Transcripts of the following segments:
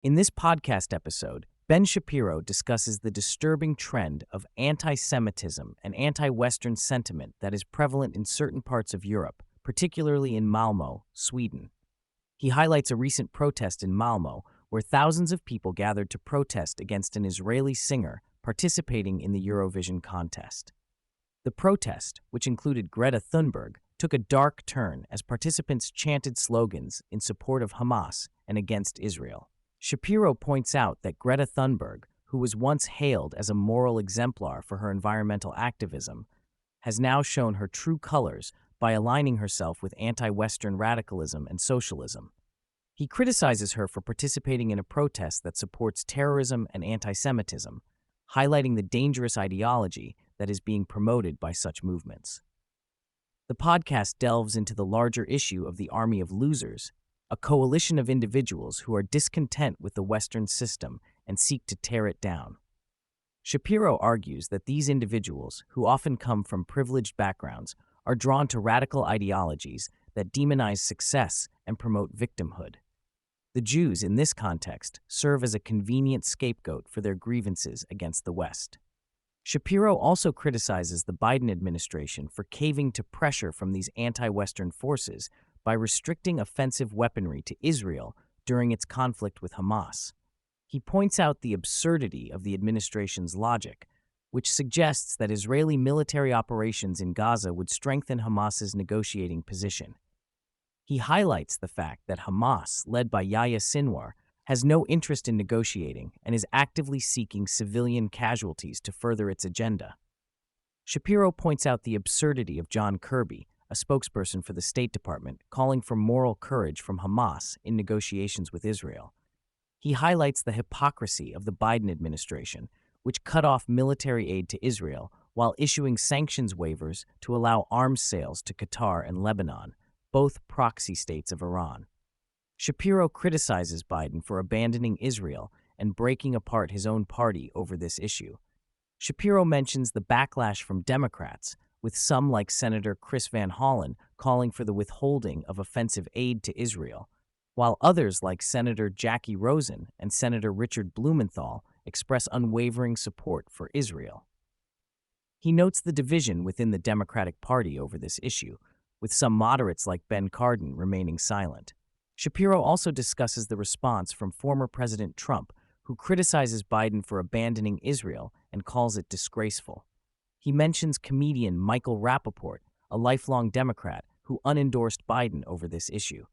In this podcast episode, Ben Shapiro discusses the disturbing trend of anti-Semitism and anti-Western sentiment that is prevalent in certain parts of Europe, particularly in Malmo, Sweden. He highlights a recent protest in Malmo where thousands of people gathered to protest against an Israeli singer participating in the Eurovision contest. The protest, which included Greta Thunberg, took a dark turn as participants chanted slogans in support of Hamas and against Israel. Shapiro points out that Greta Thunberg, who was once hailed as a moral exemplar for her environmental activism, has now shown her true colors by aligning herself with anti-Western radicalism and socialism. He criticizes her for participating in a protest that supports terrorism and anti-Semitism, highlighting the dangerous ideology that is being promoted by such movements. The podcast delves into the larger issue of the army of losers, a coalition of individuals who are discontent with the Western system and seek to tear it down. Shapiro argues that these individuals, who often come from privileged backgrounds, are drawn to radical ideologies that demonize success and promote victimhood. The Jews, in this context, serve as a convenient scapegoat for their grievances against the West. Shapiro also criticizes the Biden administration for caving to pressure from these anti-Western forces by restricting offensive weaponry to Israel during its conflict with Hamas. He points out the absurdity of the administration's logic, which suggests that Israeli military operations in Gaza would strengthen Hamas's negotiating position. He highlights the fact that Hamas, led by Yahya Sinwar, has no interest in negotiating and is actively seeking civilian casualties to further its agenda. Shapiro points out the absurdity of John Kirby, a spokesperson for the State Department, calling for moral courage from Hamas in negotiations with Israel. He highlights the hypocrisy of the Biden administration, which cut off military aid to Israel while issuing sanctions waivers to allow arms sales to Qatar and Lebanon, both proxy states of Iran. Shapiro criticizes Biden for abandoning Israel and breaking apart his own party over this issue. Shapiro mentions the backlash from Democrats, with some like Senator Chris Van Hollen calling for the withholding of offensive aid to Israel, while others like Senator Jackie Rosen and Senator Richard Blumenthal express unwavering support for Israel. He notes the division within the Democratic Party over this issue, with some moderates like Ben Cardin remaining silent. Shapiro also discusses the response from former President Trump, who criticizes Biden for abandoning Israel and calls it disgraceful. He mentions comedian Michael Rappaport, a lifelong Democrat who unendorsed Biden over this issue.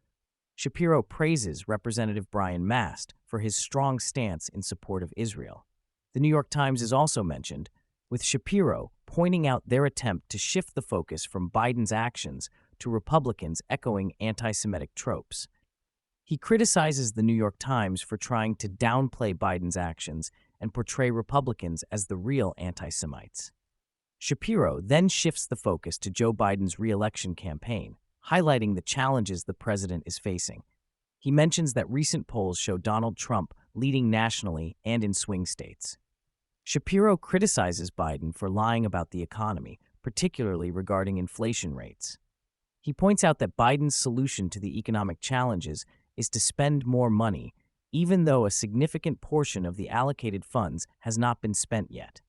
Shapiro praises Representative Brian Mast for his strong stance in support of Israel. The New York Times is also mentioned, with Shapiro pointing out their attempt to shift the focus from Biden's actions to Republicans echoing anti-Semitic tropes. He criticizes the New York Times for trying to downplay Biden's actions and portray Republicans as the real anti-Semites. Shapiro then shifts the focus to Joe Biden's re-election campaign, highlighting the challenges the president is facing. He mentions that recent polls show Donald Trump leading nationally and in swing states. Shapiro criticizes Biden for lying about the economy, particularly regarding inflation rates. He points out that Biden's solution to the economic challenges is to spend more money, even though a significant portion of the allocated funds has not been spent yet.